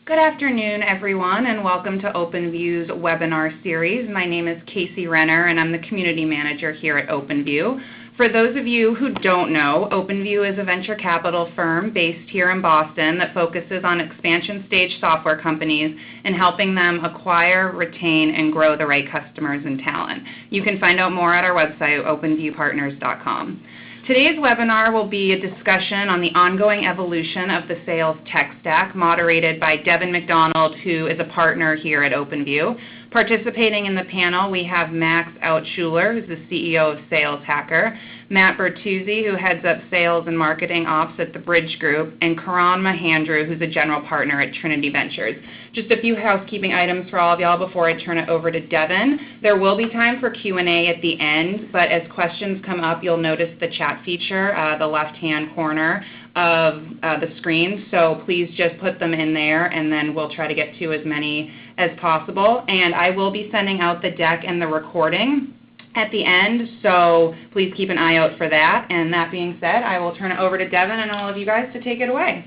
Good afternoon, everyone, and welcome to OpenView's webinar series. My name is Casey Renner, and I'm the Community Manager here at OpenView. For those of you who don't know, OpenView is a venture capital firm based here in Boston that focuses on expansion stage software companies and helping them acquire, retain, and grow the right customers and talent. You can find out more at our website, openviewpartners.com. Today's webinar will be a discussion on the ongoing evolution of the sales tech stack, moderated by Devin McDonald, who is a partner here at OpenView. Participating in the panel, we have Max Altschuler, who's the CEO of Sales Hacker, Matt Bertuzzi, who heads up Sales and Marketing Ops at the Bridge Group, and Karan Mahandru, who's a general partner at Trinity Ventures. Just a few housekeeping items for all of y'all before I turn it over to Devin. There will be time for Q&A at the end, but as questions come up, you'll notice the chat feature, the left-hand corner of the screen. So please just put them in there, and then we'll try to get to as many as possible. And I will be sending out the deck and the recording at the end, so please keep an eye out for that. And that being said, I will turn it over to Devin and all of you guys to take it away.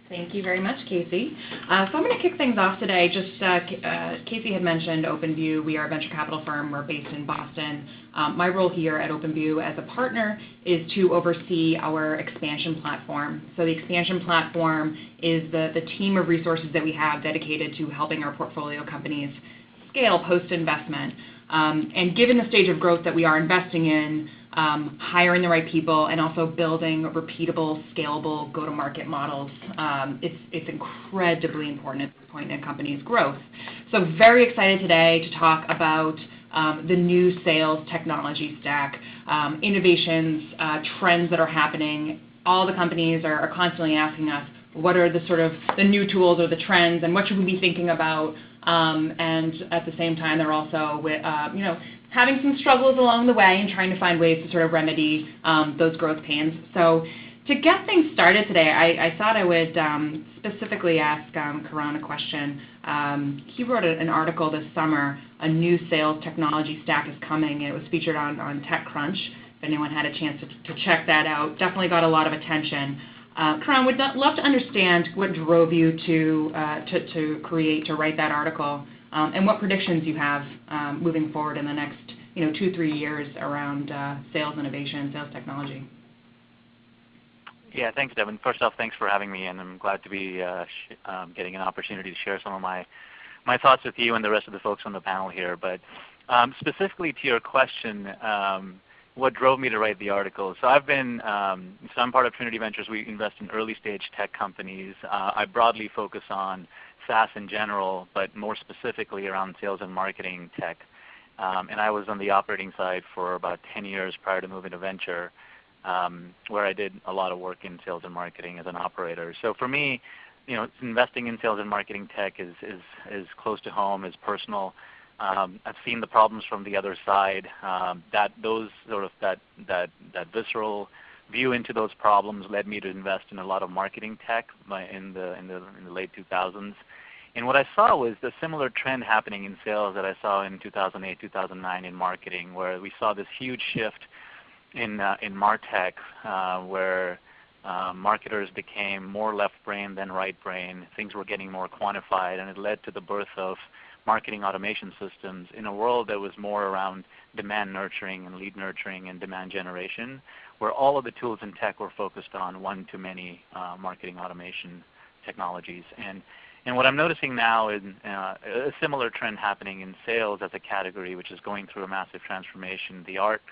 Thank you very much, Casey. So I'm going to kick things off today. Casey had mentioned OpenView. We are a venture capital firm. We're based in Boston. My role here at OpenView as a partner is to oversee our expansion platform. So the expansion platform is the team of resources that we have dedicated to helping our portfolio companies scale post-investment. And given the stage of growth that we are investing in, hiring the right people, and also building repeatable, scalable go-to-market models, it's incredibly important at this point in a company's growth. So very excited today to talk about the new sales technology stack, innovations, trends that are happening. All the companies are constantly asking us, what are the new tools or the trends, and what should we be thinking about? And at the same time, they're also having some struggles along the way and trying to find ways to sort of remedy those growth pains. So to get things started today, I thought I would specifically ask Karan a question. He wrote an article this summer, A New Sales Technology Stack is Coming, and it was featured on TechCrunch. If anyone had a chance to check that out, definitely got a lot of attention. Karan, would love to understand what drove you to write that article, and what predictions you have moving forward in the next 2-3 years around sales innovation, sales technology. Yeah, thanks, Devin. First off, thanks for having me, and I'm glad to be getting an opportunity to share some of my thoughts with you and the rest of the folks on the panel here. But specifically to your question, what drove me to write the article? So I'm part of Trinity Ventures. We invest in early stage tech companies. I broadly focus on SaaS in general, but more specifically around sales and marketing tech. And I was on the operating side for about 10 years prior to moving to venture, where I did a lot of work in sales and marketing as an operator. So for me, investing in sales and marketing tech is close to home, is personal. I've seen the problems from the other side. That visceral view into those problems led me to invest in a lot of marketing tech in the late 2000s. And what I saw was the similar trend happening in sales that I saw in 2008, 2009 in marketing, where we saw this huge shift in MarTech, where marketers became more left brain than right brain. Things were getting more quantified, and it led to the birth of marketing automation systems in a world that was more around demand nurturing and lead nurturing and demand generation, where all of the tools in tech were focused on one-to-many marketing automation technologies. And what I'm noticing now is a similar trend happening in sales as a category, which is going through a massive transformation. The art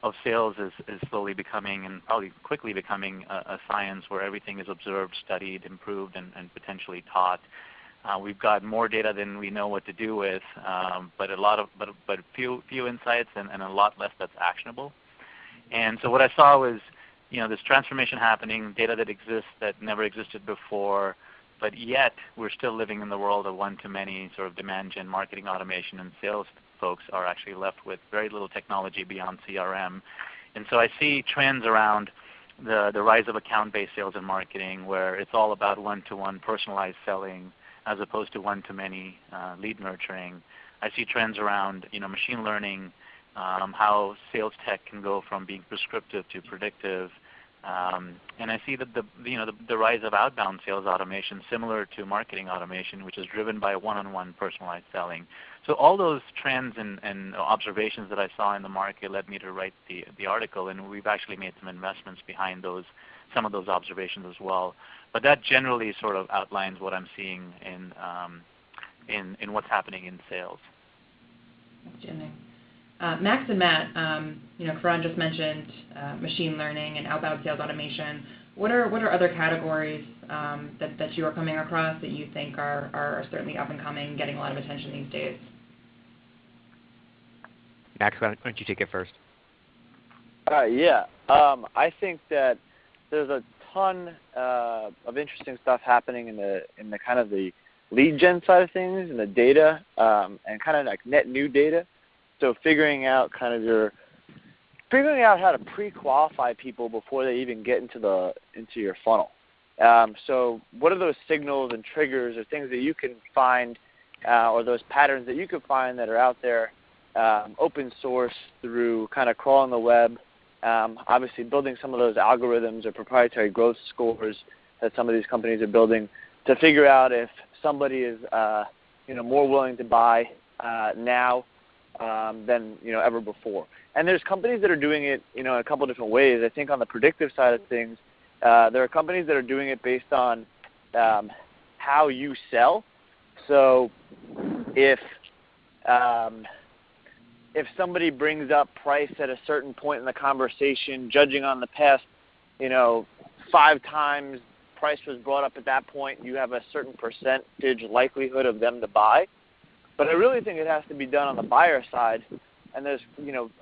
of sales is slowly becoming, and probably quickly becoming, a science where everything is observed, studied, improved, and potentially taught. We've got more data than we know what to do with, but few insights and a lot less that's actionable. And so what I saw was, this transformation happening, data that exists that never existed before, but yet we're still living in the world of one-to-many sort of demand gen marketing automation, and sales folks are actually left with very little technology beyond CRM. And so I see trends around the rise of account-based sales and marketing, where it's all about one-to-one personalized selling as opposed to one-to-many lead nurturing. I see trends around machine learning, how sales tech can go from being prescriptive to predictive, And I see that the rise of outbound sales automation, similar to marketing automation, which is driven by one-on-one personalized selling. So all those trends and observations that I saw in the market led me to write the article, and we've actually made some investments behind some of those observations as well. But that generally sort of outlines what I'm seeing in what's happening in sales. Outstanding. Max and Matt, Karan just mentioned machine learning and outbound sales automation. What are other categories that you are coming across that you think are certainly up and coming, getting a lot of attention these days? Max, why don't you take it first? I think that there's a ton of interesting stuff happening in the kind of the lead gen side of things and the data and kind of like net new data. So figuring out how to pre-qualify people before they even get into your funnel. So what are those signals and triggers or things that you can find or those patterns that you can find that are out there open source through kind of crawling the web, obviously building some of those algorithms or proprietary growth scores that some of these companies are building to figure out if somebody is more willing to buy now than ever before. And there's companies that are doing it in a couple different ways. I think on the predictive side of things, there are companies that are doing it based on how you sell. So if somebody brings up price at a certain point in the conversation, judging on the past 5 times price was brought up at that point, you have a certain percentage likelihood of them to buy. But I really think it has to be done on the buyer side, and there's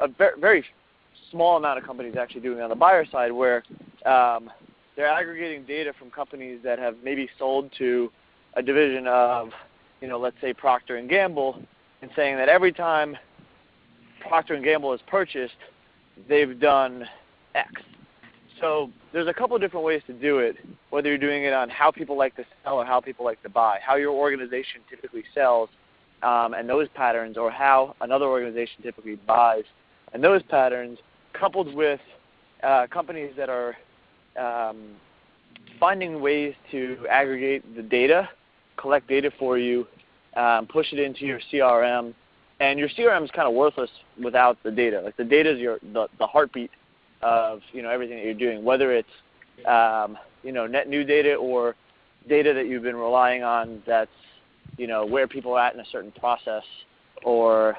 a very small amount of companies actually doing it on the buyer side where they're aggregating data from companies that have maybe sold to a division of, let's say Procter & Gamble, and saying that every time Procter & Gamble is purchased, they've done X. So there's a couple of different ways to do it, whether you're doing it on how people like to sell or how people like to buy, how your organization typically sells, and those patterns, or how another organization typically buys, and those patterns, coupled with companies that are finding ways to aggregate the data, collect data for you, push it into your CRM, and your CRM is kind of worthless without the data. Like the data is the heartbeat of everything that you're doing, whether it's net new data or data that you've been relying on that's where people are at in a certain process or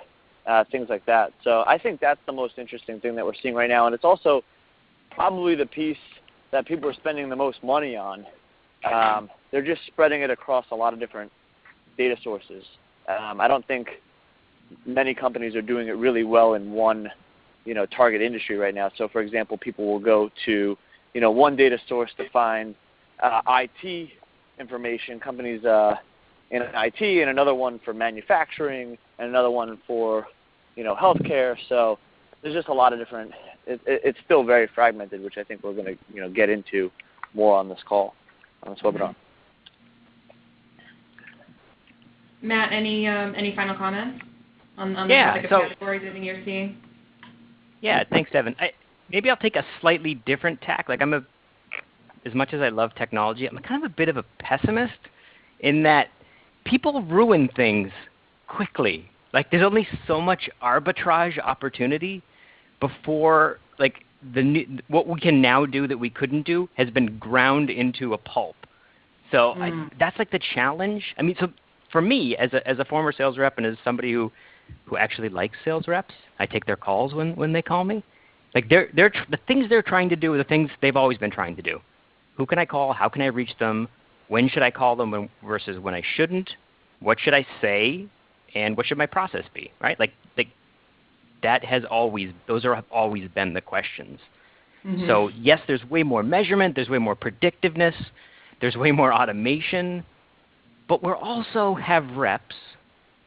things like that. So I think that's the most interesting thing that we're seeing right now, and it's also probably the piece that people are spending the most money on. They're just spreading it across a lot of different data sources. I don't think many companies are doing it really well in one target industry right now. So for example, people will go to one data source to find IT information, companies in IT, and another one for manufacturing, and another one for healthcare. So there's just a lot of different. It's still very fragmented, which I think we're going to get into more on this call, on this webinar. Matt, any final comments on the topic of categories that you're seeing? Yeah, thanks, Devin. Maybe I'll take a slightly different tack. Like as much as I love technology, I'm kind of a bit of a pessimist in that people ruin things quickly. Like there's only so much arbitrage opportunity before what we can now do that we couldn't do has been ground into a pulp. So that's like the challenge. I mean, so for me as a former sales rep and as somebody who actually likes sales reps, I take their calls when they call me. Like the things they're trying to do are the things they've always been trying to do. Who can I call? How can I reach them? When should I call them versus when I shouldn't? What should I say? And what should my process be? Right? Like those have always been the questions. Mm-hmm. So yes, there's way more measurement, there's way more predictiveness, there's way more automation, but we also have reps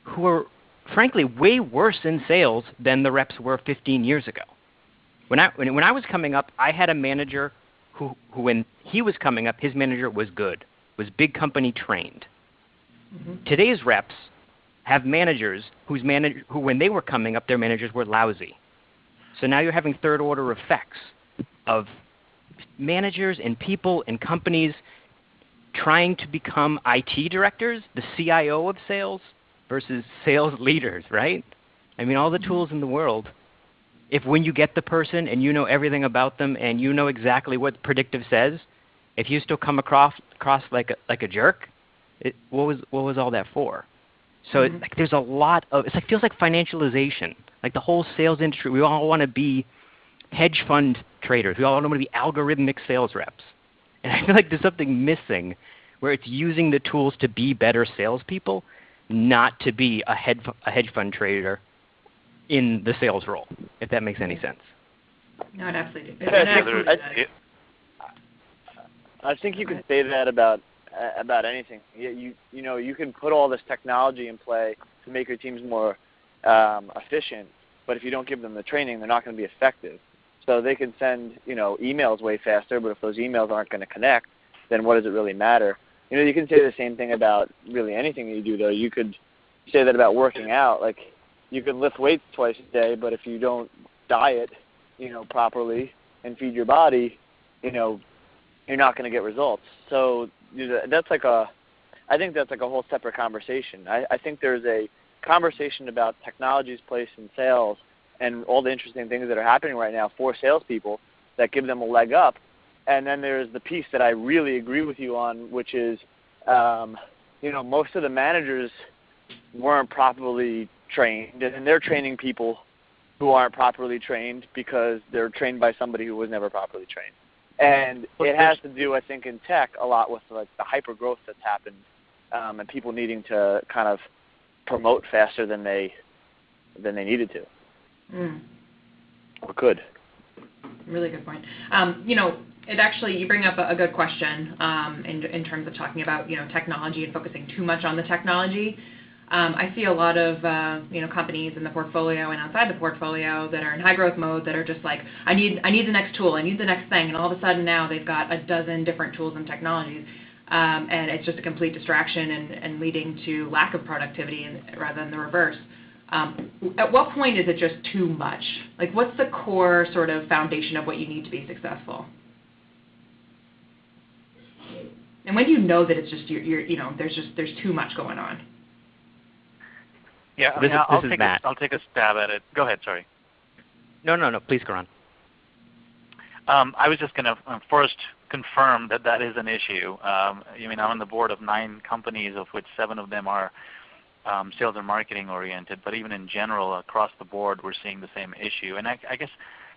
who are frankly way worse in sales than the reps were 15 years ago. When I was coming up, I had a manager who when he was coming up, his manager was good, was big company trained. Mm-hmm. Today's reps have managers who when they were coming up, their managers were lousy. So now you're having third order effects of managers and people and companies trying to become IT directors, the CIO of sales versus sales leaders, right? I mean, all the tools in the world. If when you get the person and you know everything about them and you know exactly what predictive says, if you still come across like a jerk, what was all that for? So there's a lot of feels like financialization. Like the whole sales industry, we all want to be hedge fund traders. We all want to be algorithmic sales reps. And I feel like there's something missing where it's using the tools to be better salespeople, not to be a hedge fund trader in the sales role, if that makes any sense. No, it absolutely does. I think you can say that about anything. You know, you can put all this technology in play to make your teams more efficient, but if you don't give them the training, they're not going to be effective. So they can send, emails way faster, but if those emails aren't going to connect, then what does it really matter? You can say the same thing about really anything that you do, though. You could say that about working out. Like, you can lift weights twice a day, but if you don't diet, properly and feed your body, you're not going to get results. So that's I think that's like a whole separate conversation. I think there's a conversation about technology's place in sales and all the interesting things that are happening right now for salespeople that give them a leg up. And then there's the piece that I really agree with you on, which is, most of the managers weren't properly trained, and they're training people who aren't properly trained because they're trained by somebody who was never properly trained. And it has to do, I think, in tech a lot with the hyper growth that's happened, and people needing to kind of promote faster than they needed to. Or could. Really good point. It actually, you bring up a good question in terms of talking about technology and focusing too much on the technology. I see a lot of companies in the portfolio and outside the portfolio that are in high growth mode that are just like, I need the next tool, I need the next thing, and all of a sudden now they've got a dozen different tools and technologies, and it's just a complete distraction and leading to lack of productivity rather than the reverse. At what point is it just too much? Like, what's the core sort of foundation of what you need to be successful? And when do you know that it's just there's too much going on? Yeah, I'll take a stab at it. Go ahead, sorry. No, please go on. I was just going to first confirm that is an issue. I'm on the board of 9 companies, of which 7 of them are sales and marketing oriented, but even in general, across the board, we're seeing the same issue. And I guess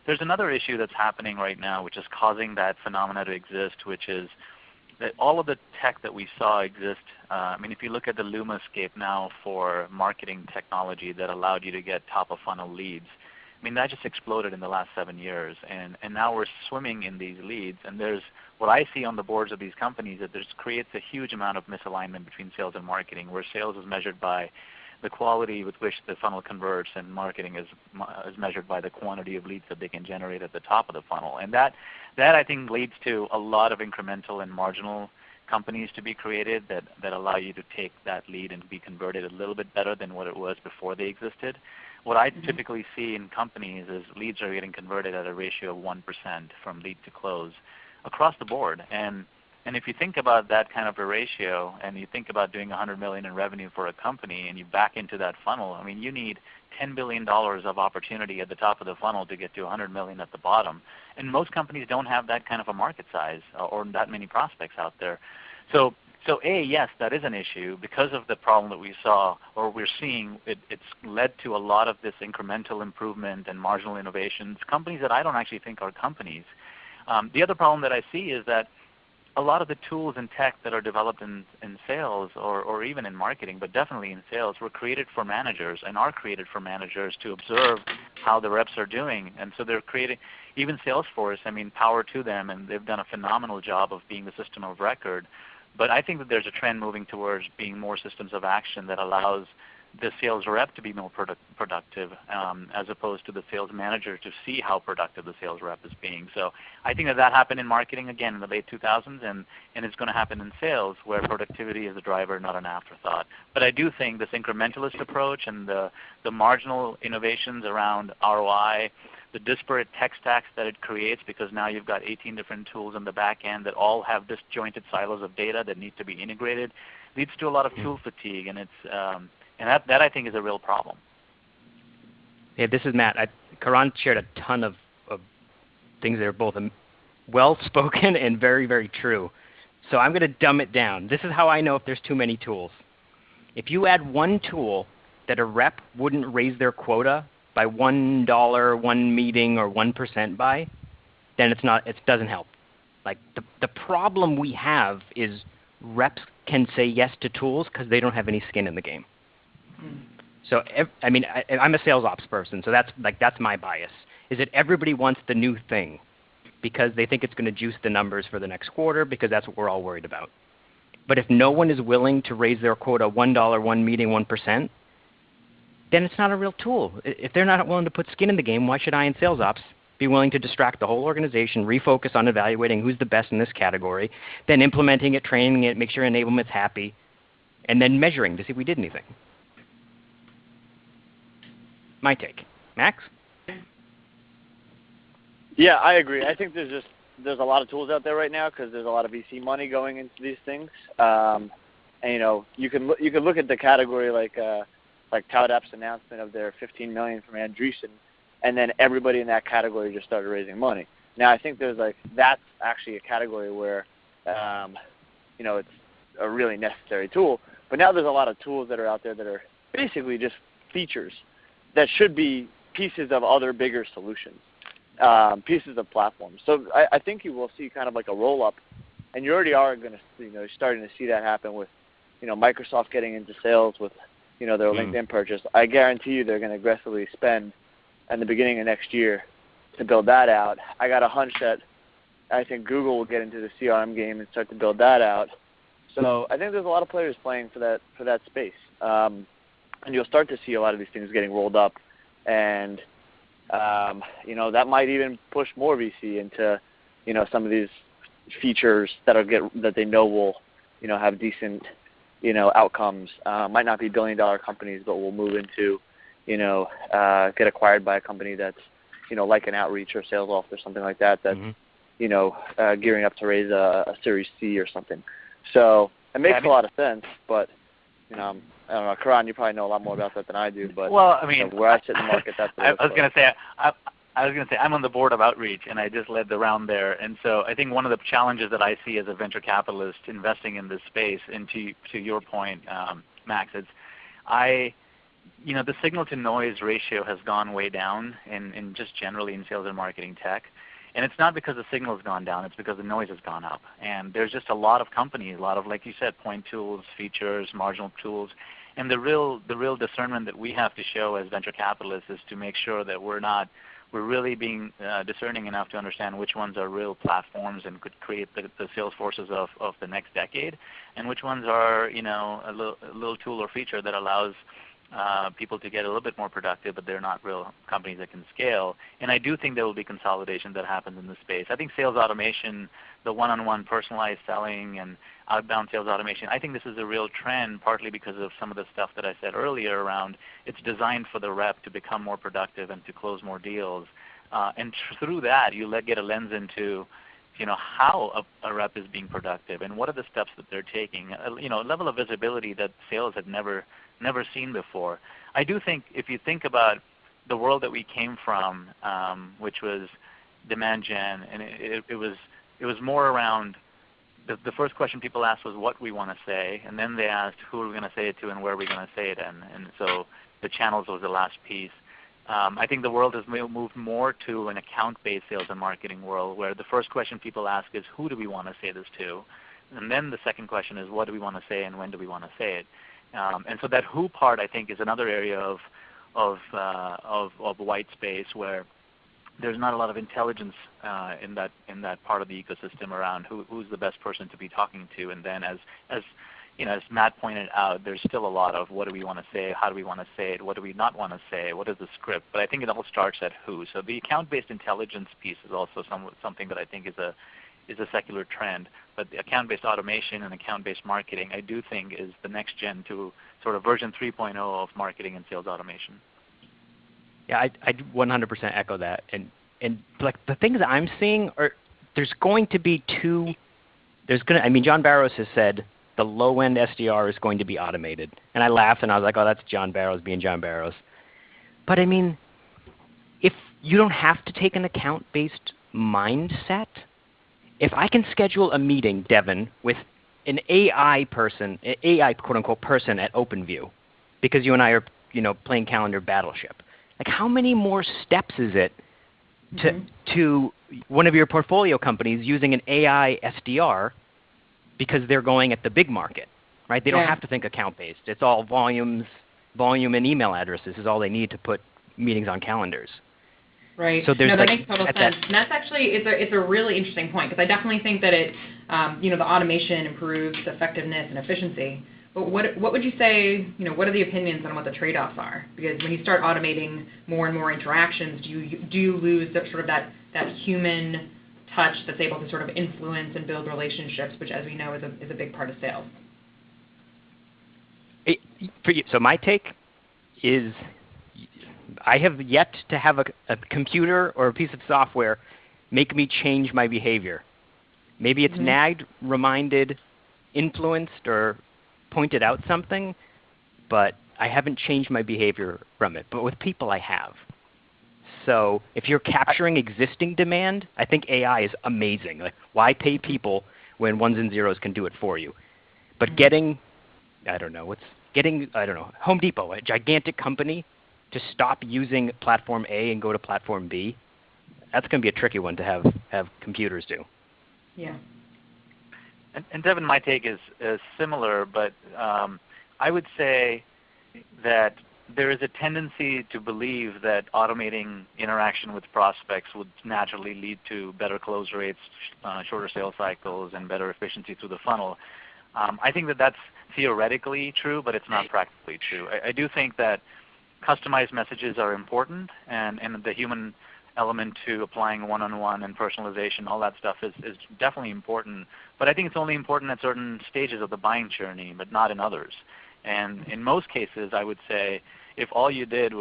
there's another issue that's happening right now, which is causing that phenomena to exist, which is that all of the tech that we saw exist, if you look at the LumaScape now for marketing technology that allowed you to get top-of-funnel leads, that just exploded in the last 7 years. And now we're swimming in these leads. And there's what I see on the boards of these companies that this creates a huge amount of misalignment between sales and marketing, where sales is measured by the quality with which the funnel converts, and marketing is measured by the quantity of leads that they can generate at the top of the funnel. And that I think leads to a lot of incremental and marginal companies to be created that allow you to take that lead and be converted a little bit better than what it was before they existed. What I typically see in companies is leads are getting converted at a ratio of 1% from lead to close across the board. And if you think about that kind of a ratio, and you think about doing $100 million in revenue for a company, and you back into that funnel, you need $10 billion of opportunity at the top of the funnel to get to $100 million at the bottom. And most companies don't have that kind of a market size or that many prospects out there. So yes, that is an issue because of the problem that we saw, or we're seeing. It's led to a lot of this incremental improvement and marginal innovations, companies that I don't actually think are companies. The other problem that I see is that a lot of the tools and tech that are developed in sales or even in marketing, but definitely in sales, were created for managers and are created for managers to observe how the reps are doing. And so they're creating, even Salesforce, power to them, and they've done a phenomenal job of being the system of record. But I think that there's a trend moving towards being more systems of action that allows the sales rep to be more productive as opposed to the sales manager to see how productive the sales rep is being. So I think that happened in marketing again in the late 2000s, and it's going to happen in sales where productivity is a driver, not an afterthought. But I do think this incrementalist approach and the marginal innovations around ROI the disparate tech stacks that it creates, because now you've got 18 different tools on the back end that all have disjointed silos of data that need to be integrated, leads to a lot of tool fatigue, and that I think is a real problem. Yeah, this is Matt. Karan shared a ton of things that are both well-spoken and very, very true. So I'm going to dumb it down. This is how I know if there's too many tools. If you add one tool that a rep wouldn't raise their quota by $1, one meeting, or 1% by, then it doesn't help. Like the problem we have is reps can say yes to tools because they don't have any skin in the game. So I'm a sales ops person, so that's my bias. Is that everybody wants the new thing because they think it's going to juice the numbers for the next quarter, because that's what we're all worried about. But if no one is willing to raise their quota $1, one meeting, 1%, then it's not a real tool. If they're not willing to put skin in the game, why should I in sales ops be willing to distract the whole organization, refocus on evaluating who's the best in this category, then implementing it, training it, make sure enablement's happy, and then measuring to see if we did anything? My take. Max? Yeah, I agree. I think there's a lot of tools out there right now because there's a lot of VC money going into these things. And you can look at the category like ToutApp's announcement of their $15 million from Andreessen, and then everybody in that category just started raising money. Now I think that's actually a category where it's a really necessary tool. But now there's a lot of tools that are out there that are basically just features that should be pieces of other bigger solutions. Pieces of platforms. So I think you will see kind of like a roll-up, and you already are going to, starting to see that happen with, Microsoft getting into sales with, their LinkedIn purchase. I guarantee you they're going to aggressively spend in the beginning of next year to build that out. I got a hunch that I think Google will get into the CRM game and start to build that out. So I think there's a lot of players playing for that space, and you'll start to see a lot of these things getting rolled up, and that might even push more VC into, some of these features that they know will, have decent, outcomes. Might not be billion-dollar companies, but will move into, get acquired by a company that's, like an Outreach or SalesLoft or something like that. That's, gearing up to raise a Series C or something. So it makes a lot of sense, but, I don't know, Karan, you probably know a lot more about that than I do. But well, I mean, where I sit in the market, that's what I was going to say I'm on the board of Outreach, and I just led the round there. And so I think one of the challenges that I see as a venture capitalist investing in this space, and to your point, Max, it's the signal to noise ratio has gone way down in just generally in sales and marketing tech. And it's not because the signal has gone down, it's because the noise has gone up. And there's just a lot of companies, a lot of, like you said, point tools, features, marginal tools. And the real discernment that we have to show as venture capitalists is to make sure that we're really being discerning enough to understand which ones are real platforms and could create the sales forces of the next decade, and which ones are a little tool or feature that allows people to get a little bit more productive, but they're not real companies that can scale. And I do think there will be consolidation that happens in this space. I think sales automation, the one-on-one personalized selling and outbound sales automation, I think this is a real trend, partly because of some of the stuff that I said earlier around it's designed for the rep to become more productive and to close more deals. And through that, you get a lens into how a rep is being productive and what are the steps that they're taking, a level of visibility that sales had never seen before. I do think if you think about the world that we came from, which was demand gen, and it was more around the first question people asked was what we want to say, and then they asked who are we going to say it to and where are we going to say it in. And so the channels was the last piece. I think the world has moved more to an account-based sales and marketing world where the first question people ask is who do we want to say this to? And then the second question is what do we want to say and when do we want to say it? And so that who part I think is another area of white space where there's not a lot of intelligence in that part of the ecosystem around who's the best person to be talking to. And then as Matt pointed out, there's still a lot of what do we want to say, how do we want to say it, what do we not want to say, what is the script. But I think it all starts at who. So the account-based intelligence piece is also something that I think is a secular trend. But the account-based automation and account-based marketing, I do think, is the next gen to sort of version 3.0 of marketing and sales automation. Yeah, I 100% echo that. And like the things that I'm seeing are there's going to be John Barrows has said the low-end SDR is going to be automated. And I laughed and I was like, oh, that's John Barrows being John Barrows. But I mean, if you don't have to take an account-based mindset, if I can schedule a meeting, Devin, with an AI person, AI quote-unquote person at OpenView, because you and I are, playing calendar battleship, like how many more steps is it to one of your portfolio companies using an AI SDR because they're going at the big market, right? They don't have to think account-based. It's all volume and email addresses is all they need to put meetings on calendars. Right. So there's that makes total sense. And that's actually it's a really interesting point because I definitely think that it, the automation improves effectiveness and efficiency. But what would you say? What are the opinions on what the trade-offs are? Because when you start automating more and more interactions, do you lose that sort of that human touch that's able to sort of influence and build relationships, which, as we know, is a big part of sales. So my take is I have yet to have a computer or a piece of software make me change my behavior. Maybe it's nagged, reminded, influenced, or pointed out something, but I haven't changed my behavior from it. But with people, I have. So if you're capturing existing demand, I think AI is amazing. Like, why pay people when ones and zeros can do it for you? But getting Home Depot, a gigantic company, to stop using platform A and go to platform B, that's going to be a tricky one to have computers do. Yeah. And Devin, my take is similar, but I would say that there is a tendency to believe that automating interaction with prospects would naturally lead to better close rates, shorter sales cycles, and better efficiency through the funnel. I think that that's theoretically true, but it's not practically true. I do think that customized messages are important, and the human element to applying one-on-one and personalization, all that stuff is definitely important. But I think it's only important at certain stages of the buying journey, but not in others. And in most cases, I would say, if all you did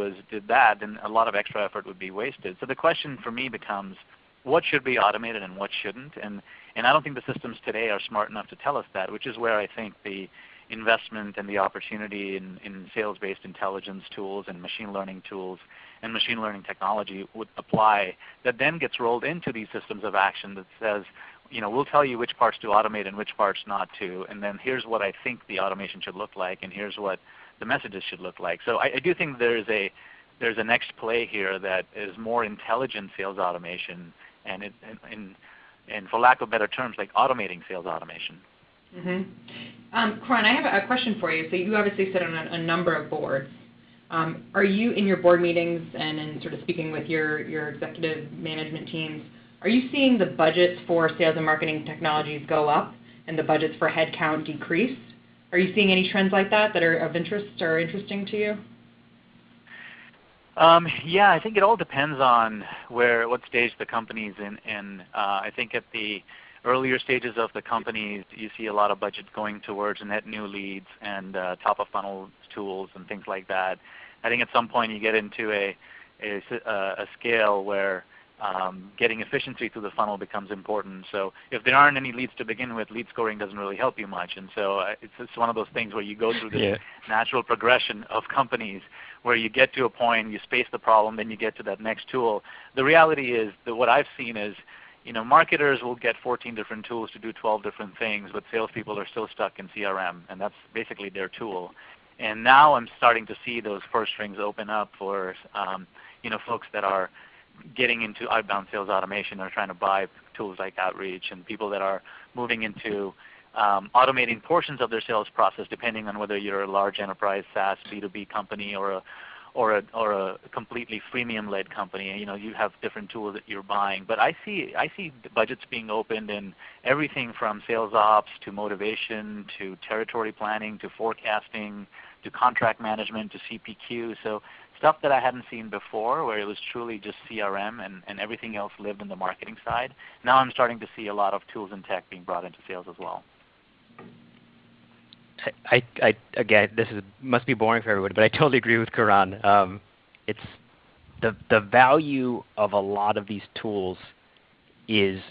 that, then a lot of extra effort would be wasted. So the question for me becomes, what should be automated and what shouldn't? And I don't think the systems today are smart enough to tell us that, which is where I think the investment and the opportunity in sales-based intelligence tools and machine learning tools and machine learning technology would apply, that then gets rolled into these systems of action that says, we'll tell you which parts to automate and which parts not to, and then here's what I think the automation should look like, and here's what the messages should look like. So I do think there's a next play here that is more intelligent sales automation, and for lack of better terms, like automating sales automation. Karan, I have a question for you. So you obviously sit on a number of boards. Are you, in your board meetings and in sort of speaking with your executive management teams, are you seeing the budgets for sales and marketing technologies go up and the budgets for headcount decrease? Are you seeing any trends like that are of interest or interesting to you? Yeah, I think it all depends on what stage the company's in. And I think at the earlier stages of the companies, you see a lot of budget going towards net new leads and top-of-funnel tools and things like that. I think at some point you get into a scale where getting efficiency through the funnel becomes important. So if there aren't any leads to begin with, lead scoring doesn't really help you much. And so it's one of those things where you go through this natural progression of companies where you get to a point, you space the problem, then you get to that next tool. The reality is that what I've seen is, marketers will get 14 different tools to do 12 different things, but salespeople are still stuck in CRM, and that's basically their tool. And now I'm starting to see those first strings open up for folks that are getting into outbound sales automation or trying to buy tools like Outreach, and people that are moving into automating portions of their sales process, depending on whether you're a large enterprise SaaS B2B company or a completely freemium-led company. You have different tools that you're buying. But I see budgets being opened in everything from sales ops to motivation to territory planning to forecasting to contract management to CPQ. So stuff that I hadn't seen before, where it was truly just CRM and everything else lived in the marketing side. Now I'm starting to see a lot of tools and tech being brought into sales as well. Again, this must be boring for everybody, but I totally agree with Karan. the value of a lot of these tools is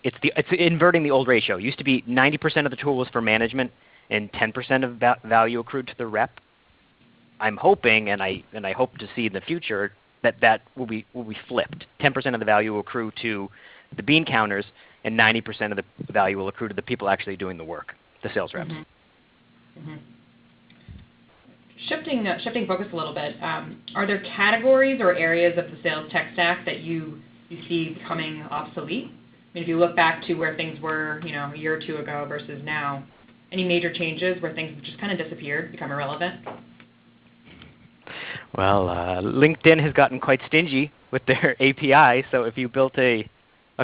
it's inverting the old ratio. It used to be 90% of the tool was for management and 10% of value accrued to the rep. I'm hoping, and I hope to see in the future, that will be flipped. 10% of the value will accrue to the bean counters, and 90% of the value will accrue to the people actually doing the work, the sales reps. Mm-hmm. Shifting focus a little bit, are there categories or areas of the sales tech stack that you see becoming obsolete? I mean, if you look back to where things were, a year or two ago versus now, any major changes where things have just kind of disappeared, become irrelevant? Well, LinkedIn has gotten quite stingy with their API, so if you built a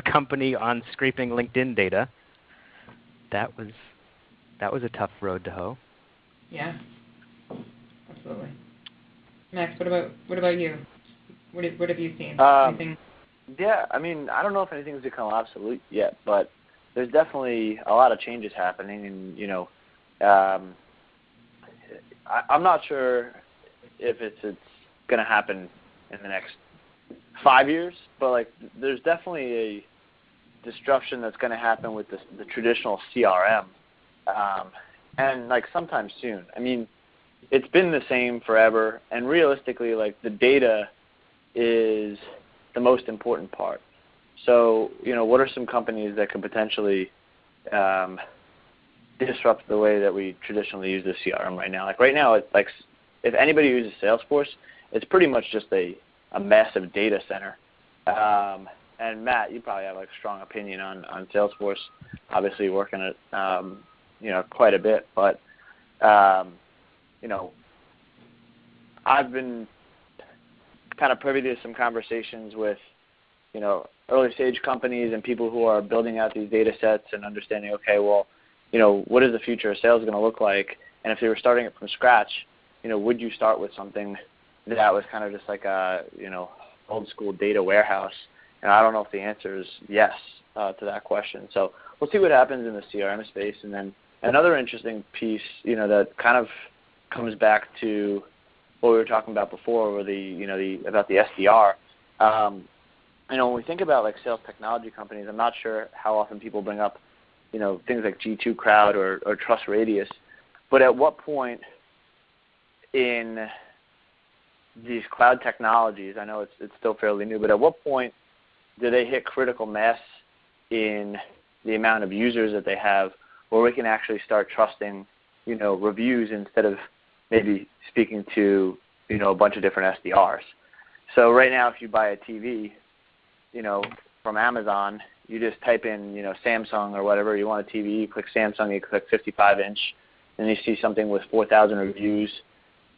company on scraping LinkedIn data, that was a tough road to hoe. Yeah, absolutely. Max, what about you? What have you seen? Anything? Yeah, I mean, I don't know if anything's become obsolete yet, but there's definitely a lot of changes happening, and I'm not sure if it's going to happen in the next 5 years, but there's definitely a disruption that's going to happen with the traditional CRM, and sometime soon. I mean, it's been the same forever, and realistically, the data is the most important part. So, what are some companies that could potentially disrupt the way that we traditionally use the CRM right now? Right now, it's if anybody uses Salesforce, it's pretty much just a massive data center. And Matt, you probably have a strong opinion on Salesforce. Obviously, working it, quite a bit. But I've been kind of privy to some conversations with early stage companies and people who are building out these data sets and understanding, okay, well, what is the future of sales going to look like? And if they were starting it from scratch, would you start with something that was kind of just like a, old school data warehouse? And I don't know if the answer is yes to that question. So we'll see what happens in the CRM space. And then another interesting piece, that kind of comes back to what we were talking about before, or about the SDR. When we think about sales technology companies, I'm not sure how often people bring up, things like G2 Crowd or TrustRadius, but at what point in these cloud technologies, I know it's still fairly new, but at what point do they hit critical mass in the amount of users that they have, where we can actually start trusting, reviews instead of maybe speaking to, a bunch of different SDRs. So right now, if you buy a TV, from Amazon, you just type in, Samsung or whatever, you want a TV, you click Samsung, you click 55-inch, and you see something with 4,000 reviews,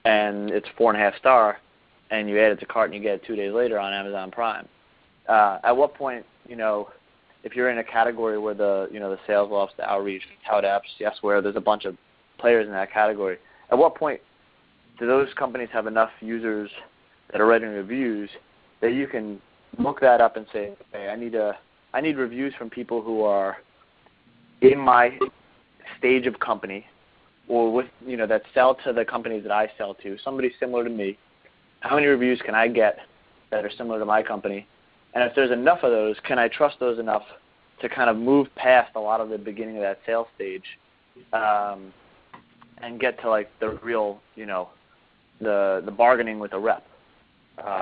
and it's 4.5 star, and you add it to cart and you get it 2 days later on Amazon Prime. At what point, if you're in a category where the sales ops, the outreach, tout apps, yes, where there's a bunch of players in that category, at what point do those companies have enough users that are writing reviews that you can look that up and say, okay, I need reviews from people who are in my stage of company, or with that sell to the companies that I sell to, somebody similar to me. How many reviews can I get that are similar to my company? And if there's enough of those, can I trust those enough to kind of move past a lot of the beginning of that sales stage, and get to the real, the bargaining with a rep,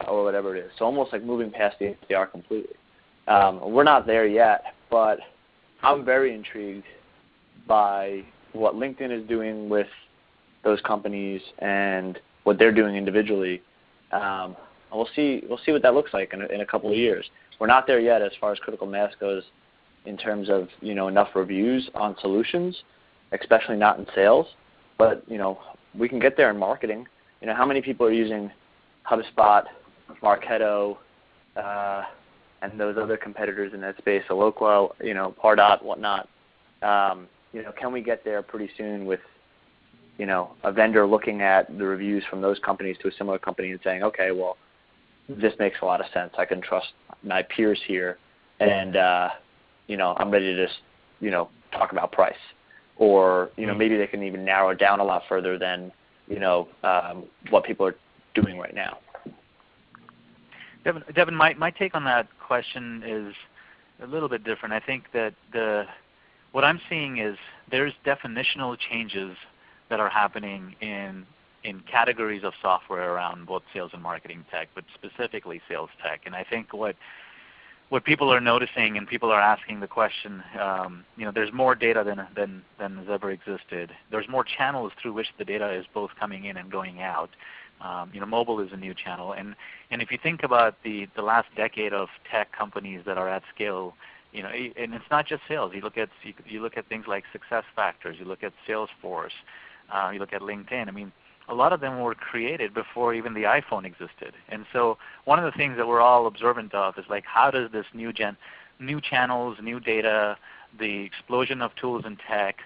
or whatever it is. So almost moving past the SDR completely. We're not there yet, but I'm very intrigued by what LinkedIn is doing with those companies and what they're doing individually. We'll see what that looks like in a couple of years. We're not there yet as far as critical mass goes in terms of enough reviews on solutions, especially not in sales. But we can get there in marketing. How many people are using HubSpot, Marketo, and those other competitors in that space, Eloqua, Pardot, whatnot. Can we get there pretty soon with a vendor looking at the reviews from those companies to a similar company and saying, okay, well, this makes a lot of sense. I can trust my peers here, and I'm ready to just talk about price, or maybe they can even narrow it down a lot further than what people are doing right now. Devin, my take on that question is a little bit different. I think that what I'm seeing is there's definitional changes that are happening in categories of software around both sales and marketing tech, but specifically sales tech. And I think what people are noticing and people are asking the question, there's more data than has ever existed. There's more channels through which the data is both coming in and going out. Mobile is a new channel. And if you think about the last decade of tech companies that are at scale, and it's not just sales. You look at things like SuccessFactors. You look at Salesforce. You look at LinkedIn. I mean, a lot of them were created before even the iPhone existed. And so one of the things that we're all observant of is like, how does this new channels, new data, the explosion of tools and tech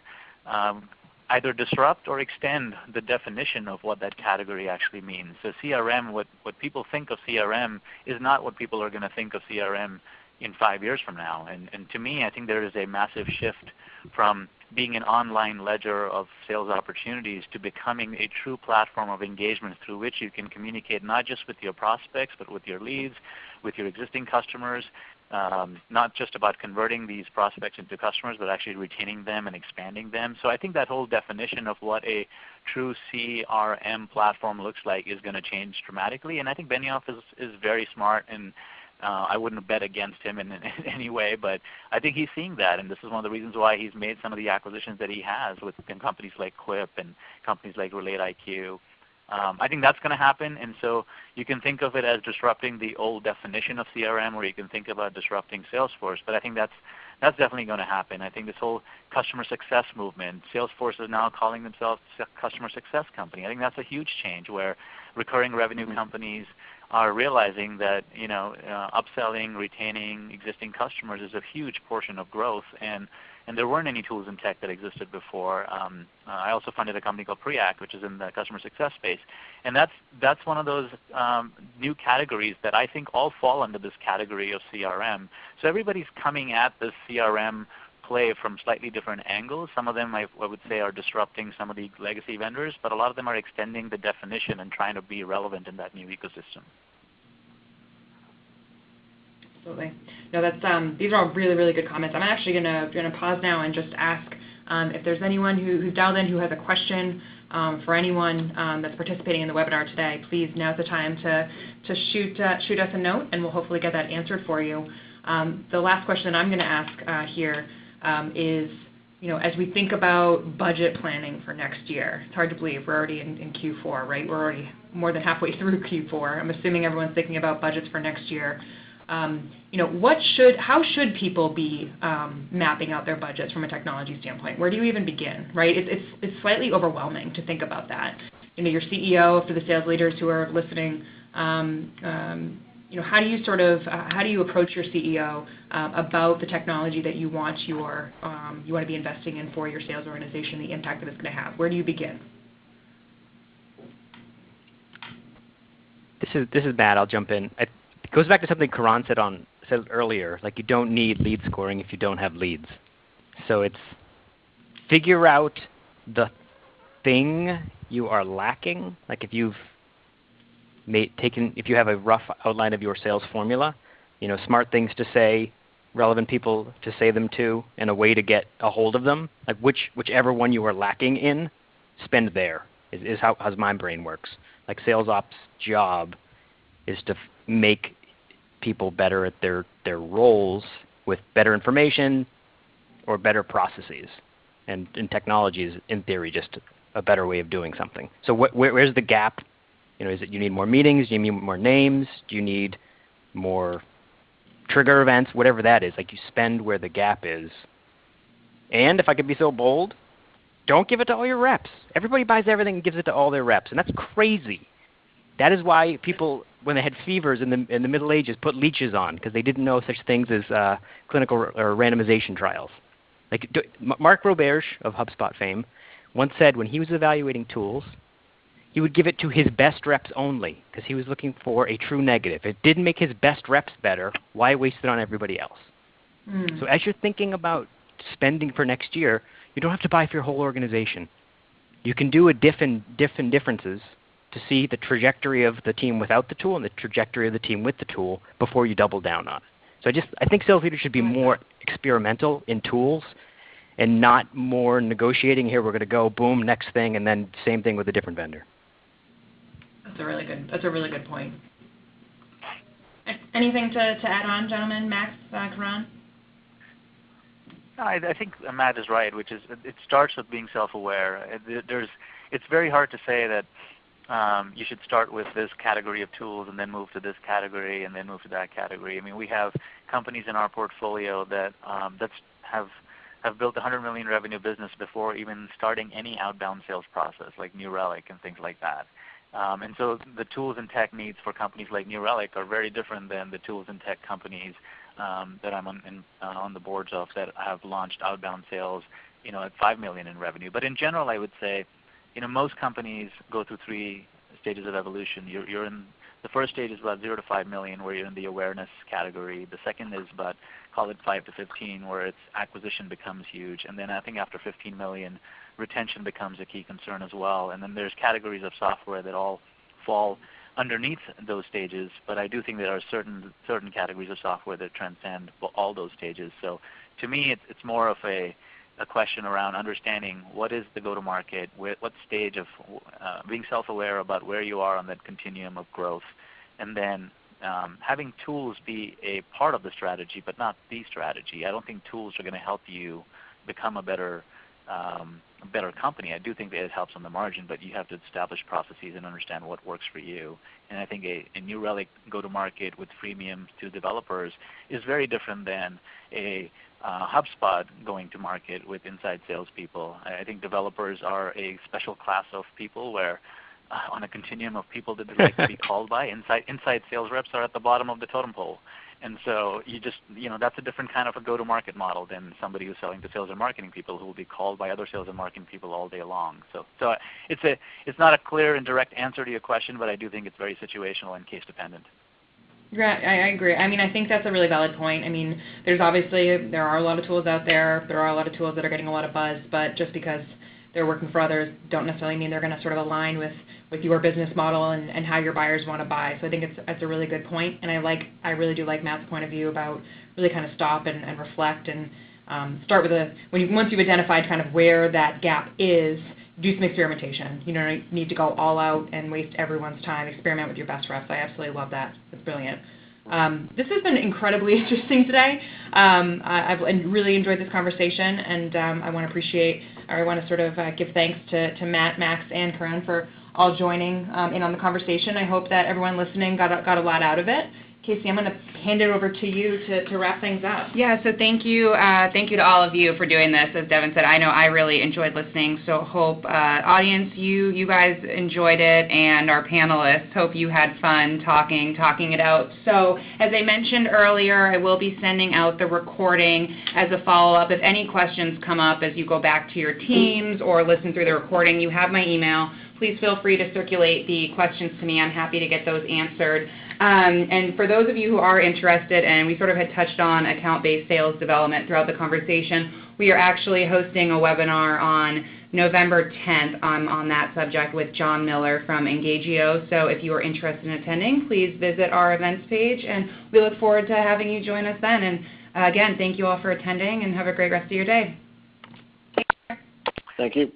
either disrupt or extend the definition of what that category actually means. So CRM, what people think of CRM is not what people are going to think of CRM in 5 years from now. And to me, I think there is a massive shift from being an online ledger of sales opportunities to becoming a true platform of engagement through which you can communicate not just with your prospects, but with your leads, with your existing customers, not just about converting these prospects into customers, but actually retaining them and expanding them. So I think that whole definition of what a true CRM platform looks like is going to change dramatically. And I think Benioff is very smart, and I wouldn't bet against him in any way, but I think he's seeing that, and this is one of the reasons why he's made some of the acquisitions that he has within companies like Quip and companies like RelateIQ. I think that's going to happen, and so you can think of it as disrupting the old definition of CRM, or you can think about disrupting Salesforce, but I think that's definitely going to happen. I think this whole customer success movement, Salesforce is now calling themselves a customer success company. I think that's a huge change where recurring revenue companies are realizing that upselling, retaining existing customers is a huge portion of growth, and there weren't any tools in tech that existed before. I also funded a company called Preact, which is in the customer success space, and that's one of those new categories that I think all fall under this category of CRM. So everybody's coming at this CRM play from slightly different angles. Some of them I would say are disrupting some of the legacy vendors, but a lot of them are extending the definition and trying to be relevant in that new ecosystem. Absolutely. No, that's these are all really, really good comments. I'm actually gonna pause now and just ask if there's anyone who's dialed in who has a question for anyone that's participating in the webinar today. Please, now's the time to shoot us a note, and we'll hopefully get that answered for you. The last question I'm going to ask here is, as we think about budget planning for next year, it's hard to believe we're already in Q4, right? We're already more than halfway through Q4. I'm assuming everyone's thinking about budgets for next year. How should people be mapping out their budgets from a technology standpoint? Where do you even begin, right? It's slightly overwhelming to think about that. Your CEO, for the sales leaders who are listening, how do you approach your CEO about the technology that you want to be investing in for your sales organization, the impact that it's going to have? Where do you begin? This is Matt. I'll jump in. It goes back to something Karan said earlier. Like, you don't need lead scoring if you don't have leads. So it's figure out the thing you are lacking. Like, if you have a rough outline of your sales formula, smart things to say, relevant people to say them to, and a way to get a hold of them, like whichever one you are lacking in, spend there, is how my brain works. Like, sales ops job is to make people better at their roles with better information or better processes. And technology is, in theory, just a better way of doing something. So where's the gap? Is it you need more meetings? Do you need more names? Do you need more trigger events? Whatever that is, like, you spend where the gap is. And if I could be so bold, don't give it to all your reps. Everybody buys everything and gives it to all their reps, and that's crazy. That is why people, when they had fevers in the Middle Ages, put leeches on, because they didn't know such things as clinical or randomization trials. Like, Mark Roberge of HubSpot fame once said when he was evaluating tools, he would give it to his best reps only, because he was looking for a true negative. If it didn't make his best reps better, why waste it on everybody else? So as you're thinking about spending for next year, you don't have to buy for your whole organization. You can do a diff and differences to see the trajectory of the team without the tool and the trajectory of the team with the tool before you double down on it. So I think sales leaders should be more experimental in tools and not more negotiating. Here we're going to go, boom, next thing, and then same thing with a different vendor. That's a really good point. Anything to add on, gentlemen? Max, Karan? I think Matt is right, which is it starts with being self-aware. It's very hard to say that you should start with this category of tools and then move to this category and then move to that category. I mean, we have companies in our portfolio that have built a $100 million revenue business before even starting any outbound sales process, like New Relic and things like that. And so the tools and tech needs for companies like New Relic are very different than the tools and tech companies that I'm on the boards of that have launched outbound sales, at $5 million in revenue. But in general, I would say, most companies go through 3 stages of evolution. You're in the first stage is about 0 to 5 million, where you're in the awareness category. The second is about, call it 5 to 15, where its acquisition becomes huge. And then I think after 15 million, retention becomes a key concern as well. And then there's categories of software that all fall underneath those stages, but I do think there are certain categories of software that transcend all those stages. So to me, it's more of a question around understanding what is the go-to-market, what stage of being self-aware about where you are on that continuum of growth, and then having tools be a part of the strategy, but not the strategy. I don't think tools are going to help you become a better company. I do think that it helps on the margin, but you have to establish processes and understand what works for you. And I think a New Relic go-to-market with freemium to developers is very different than a HubSpot going to market with inside salespeople. I think developers are a special class of people where on a continuum of people that they like to be called by, inside sales reps are at the bottom of the totem pole. And so that's a different kind of a go-to-market model than somebody who's selling to sales and marketing people who will be called by other sales and marketing people all day long. So it's not a clear and direct answer to your question, but I do think it's very situational and case dependent. Yeah, I agree. I mean, I think that's a really valid point. I mean, there are a lot of tools out there. There are a lot of tools that are getting a lot of buzz, but just because they're working for others don't necessarily mean they're going to sort of align with your business model and how your buyers want to buy. So I think it's a really good point, and I really do like Matt's point of view about really kind of stop and reflect and start with once you've identified kind of where that gap is, do some experimentation. You don't need to go all out and waste everyone's time. Experiment with your best reps. I absolutely love that. It's brilliant. This has been incredibly interesting today. I've really enjoyed this conversation, and I want to sort of give thanks to Matt, Max, and Karan for all joining in on the conversation. I hope that everyone listening got a lot out of it. Casey, I'm going to hand it over to you to wrap things up. Yeah, so thank you to all of you for doing this. As Devin said, I know I really enjoyed listening, so hope audience, you guys enjoyed it, and our panelists, hope you had fun talking it out. So as I mentioned earlier, I will be sending out the recording as a follow-up. If any questions come up as you go back to your teams or listen through the recording, you have my email. Please feel free to circulate the questions to me. I'm happy to get those answered. And for those of you who are interested, and we sort of had touched on account-based sales development throughout the conversation, we are actually hosting a webinar on November 10th on that subject with John Miller from Engagio. So if you are interested in attending, please visit our events page, and we look forward to having you join us then. And again, thank you all for attending, and have a great rest of your day. Thank you.